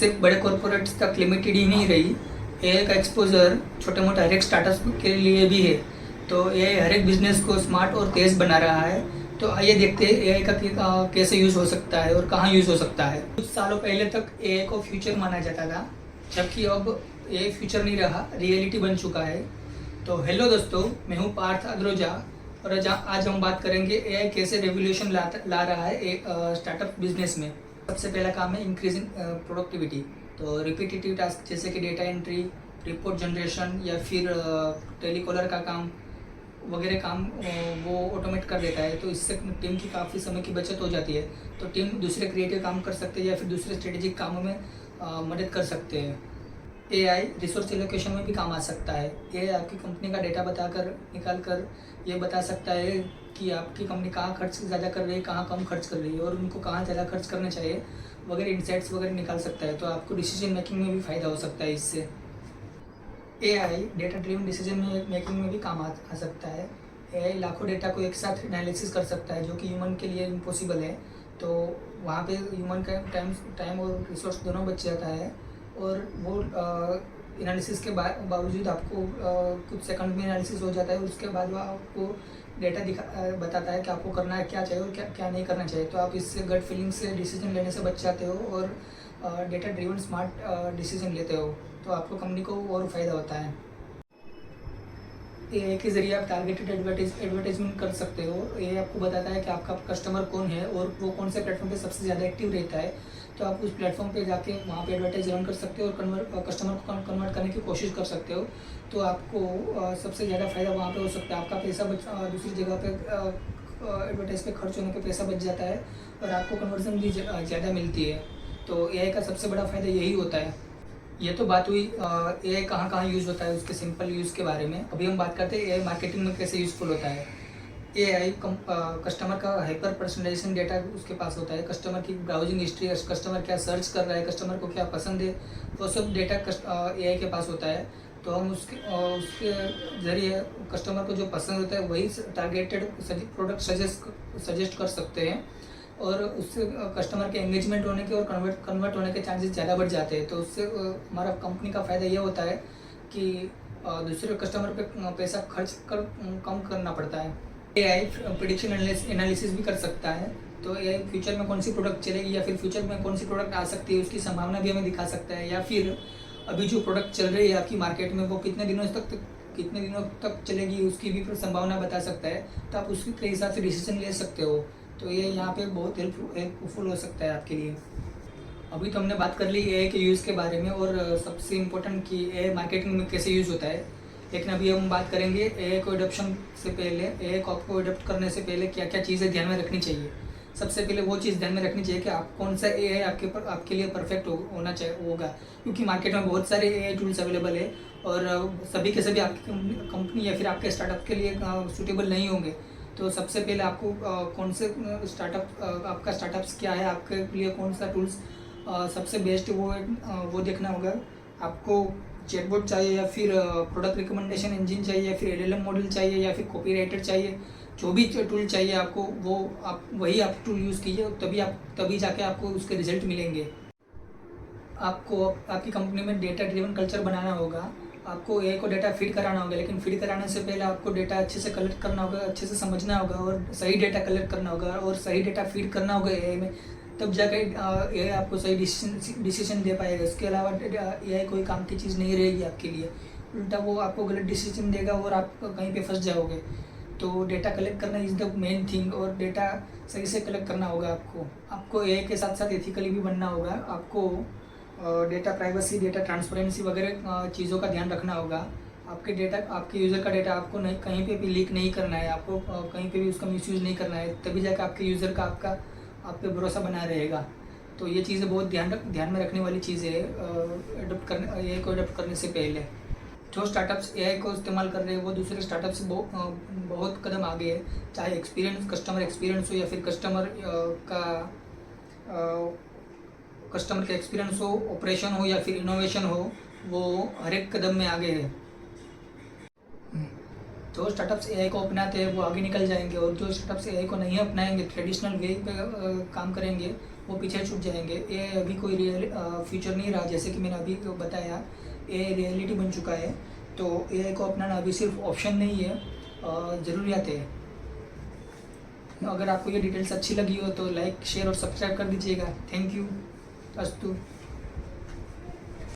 सिर्फ बड़े कॉरपोरेट्स तक लिमिटेड ही नहीं रही, एआई का एक्सपोजर छोटे मोटे हर एक स्टार्टअप के लिए भी है। तो एआई हर एक बिजनेस को स्मार्ट और तेज़ बना रहा है। तो आइए देखते हैं एआई का कैसे यूज़ हो सकता है और कहाँ यूज़ हो सकता है। कुछ सालों पहले तक एआई को फ्यूचर माना जाता था, जबकि अब एआई फ्यूचर नहीं रहा, रियलिटी बन चुका है। तो हेलो दोस्तों, मैं हूँ पार्थ अग्रोजा और आज हम बात करेंगे एआई कैसे रेवोल्यूशन ला रहा है स्टार्टअप बिजनेस में। सबसे पहला काम है इंक्रीज इन प्रोडक्टिविटी। तो रिपीटेटिव टास्क जैसे कि डेटा एंट्री, रिपोर्ट जनरेशन या फिर टेलीकॉलर का काम वगैरह काम वो ऑटोमेट कर देता है। तो इससे टीम की काफ़ी समय की बचत हो जाती है। तो टीम दूसरे क्रिएटिव काम कर सकते हैं या फिर दूसरे स्ट्रेटेजिक कामों में मदद कर सकते हैं। एआई रिसोर्स एलोकेशन में भी काम आ सकता है। एआई आपकी कंपनी का डेटा निकाल कर ये बता सकता है कि आपकी कंपनी कहाँ खर्च ज़्यादा कर रही है, कहाँ कम खर्च कर रही है और उनको कहाँ ज़्यादा खर्च करना चाहिए वगैरह इंसाइट्स वगैरह निकाल सकता है। तो आपको डिसीजन मेकिंग में भी फ़ायदा हो सकता है इससे। AI data driven decision making में भी काम आ सकता है। एआई लाखों डेटा को एक साथ एनालिसिस कर सकता है, जो कि ह्यूमन के लिए इम्पॉसिबल है। तो वहाँ पे ह्यूमन का टाइम और रिसोर्स दोनों बच जाता है और वो एनालिसिस के बावजूद आपको कुछ सेकंड में एनालिसिस हो जाता है और उसके बाद वो आपको डेटा बताता है कि आपको करना है क्या चाहिए और क्या नहीं करना चाहिए। तो आप इससे गट फीलिंग से डिसीजन लेने से बच जाते हो और डेटा ड्रिवन स्मार्ट डिसीजन लेते हो। तो आपको कंपनी को और फ़ायदा होता है। एआई के ज़रिए आप टारगेटेड एडवर्टाइजमेंट कर सकते हो। ये आपको बताता है कि आपका कस्टमर कौन है और वो कौन से प्लेटफॉर्म पे सबसे ज़्यादा एक्टिव रहता है। तो आप उस प्लेटफॉर्म पे जाके वहाँ पे एडवर्टाइज रन कर सकते हो और कस्टमर को कन्वर्ट करने की कोशिश कर सकते हो। तो आपको सबसे ज़्यादा फ़ायदा वहाँ पे हो सकता है। आपका पैसा दूसरी जगह पे एडवर्टाइज पे खर्च होने पे पैसा बच जाता है और आपको कन्वर्जन भी ज़्यादा मिलती है। तो एआई का सबसे बड़ा फ़ायदा यही होता है। ये तो बात हुई एआई कहाँ कहाँ यूज़ होता है उसके सिंपल यूज़ के बारे में। अभी हम बात करते हैं एआई मार्केटिंग में कैसे यूज़फुल होता है। एआई कस्टमर का हाइपर पर्सनलाइजेशन डेटा उसके पास होता है। कस्टमर की ब्राउजिंग हिस्ट्री, कस्टमर क्या सर्च कर रहा है, कस्टमर को क्या पसंद है, वो सब डेटा एआई के पास होता है। तो हम उसके ज़रिए कस्टमर को जो पसंद होता है वही टारगेटेड प्रोडक्ट सजेस्ट कर सकते हैं और उससे कस्टमर के एंगेजमेंट होने के और कन्वर्ट होने के चांसेस ज़्यादा बढ़ जाते हैं। तो उससे हमारा कंपनी का फ़ायदा ये होता है कि दूसरे कस्टमर पे पैसा खर्च कर कम करना पड़ता है। एआई प्रेडिक्शन एनालिसिस भी कर सकता है। तो एआई फ्यूचर में कौन सी प्रोडक्ट चलेगी या फिर फ्यूचर में कौन सी प्रोडक्ट आ सकती है उसकी संभावना भी हमें दिखा सकता है। या फिर अभी जो प्रोडक्ट चल रही है आपकी मार्केट में वो कितने दिनों तक चलेगी उसकी भी संभावना बता सकता है। तो आप उसके हिसाब से डिसीजन ले सकते हो। तो ये यहाँ पे बहुत हेल्पफुल हो सकता है आपके लिए। अभी तो हमने बात कर ली एआई के यूज़ के बारे में और सबसे इम्पोर्टेंट कि एआई मार्केटिंग में कैसे यूज़ होता है। लेकिन अभी हम बात करेंगे एआई को एडॉप्शन से पहले, एआई को आपको एडॉप्ट करने से पहले क्या क्या चीज़ें ध्यान में रखनी चाहिए। सबसे पहले वो चीज़ ध्यान में रखनी चाहिए कि आप कौन सा एआई आपके लिए परफेक्ट होना चाहिए होगा। क्योंकि मार्केट में बहुत सारे एआई टूल्स अवेलेबल है और सभी के सभी आपकी कंपनी या फिर आपके स्टार्टअप के लिए सूटेबल नहीं होंगे। तो सबसे पहले आपको कौन से आपका स्टार्टअप्स क्या है, आपके लिए कौन सा टूल्स सबसे बेस्ट वो देखना होगा। आपको चैटबॉट चाहिए या फिर प्रोडक्ट रिकमेंडेशन इंजन चाहिए या फिर एलएलएम मॉडल चाहिए या फिर कॉपीराइटर चाहिए, जो भी टूल चाहिए आपको वो वही टूल यूज़ कीजिए। तभी जाके आपको उसके रिजल्ट मिलेंगे। आपको आपकी कंपनी में डेटा ड्रिवन कल्चर बनाना होगा। आपको एआई को डेटा फीड कराना होगा, लेकिन फीड कराने से पहले आपको डेटा अच्छे से कलेक्ट करना होगा, अच्छे से समझना होगा और सही डेटा कलेक्ट करना होगा और सही डेटा फीड करना होगा एआई में। तब जाकर एआई आपको सही डिसीजन दे पाएगा। इसके अलावा एआई कोई काम की चीज़ नहीं रहेगी आपके लिए, उल्टा वो आपको गलत डिसीजन देगा और आप कहीं पे फंस जाओगे। तो डेटा कलेक्ट करना इज़ द मेन थिंग और डेटा सही से कलेक्ट करना होगा आपको एआई के साथ साथ एथिकली भी बनना होगा। आपको डेटा प्राइवेसी, डेटा ट्रांसपेरेंसी वगैरह चीज़ों का ध्यान रखना होगा। आपके यूज़र का डेटा आपको नहीं कहीं पे भी लीक नहीं करना है, आपको कहीं पे भी उसका मिसयूज़ नहीं करना है। तभी जाकर आपके यूज़र का आप पे भरोसा बना रहेगा। तो ये चीज़ें बहुत ध्यान में रखने वाली चीज़ें है एआई को अडोप्ट करने से पहले। जो स्टार्टअप्स एआई को इस्तेमाल कर रहे हैं वो दूसरे स्टार्टअप से बहुत कदम आगे है। चाहे कस्टमर एक्सपीरियंस हो या फिर कस्टमर का एक्सपीरियंस हो, ऑपरेशन हो या फिर इनोवेशन हो, वो हर एक कदम में आगे है। जो स्टार्टअप्स एआई को अपनाते हैं वो आगे निकल जाएंगे, और जो स्टार्टअप्स एआई को नहीं अपनाएंगे, ट्रेडिशनल वे पे काम करेंगे, वो पीछे छूट जाएंगे। ये अभी कोई रियल फ्यूचर नहीं रहा, जैसे कि मैंने अभी बताया ये रियलिटी बन चुका है। तो एआई को अपनाना अभी सिर्फ ऑप्शन नहीं है, ज़रूरियात है। अगर आपको ये डिटेल्स अच्छी लगी हो तो लाइक शेयर और सब्सक्राइब कर दीजिएगा। Thank you. अस्तु।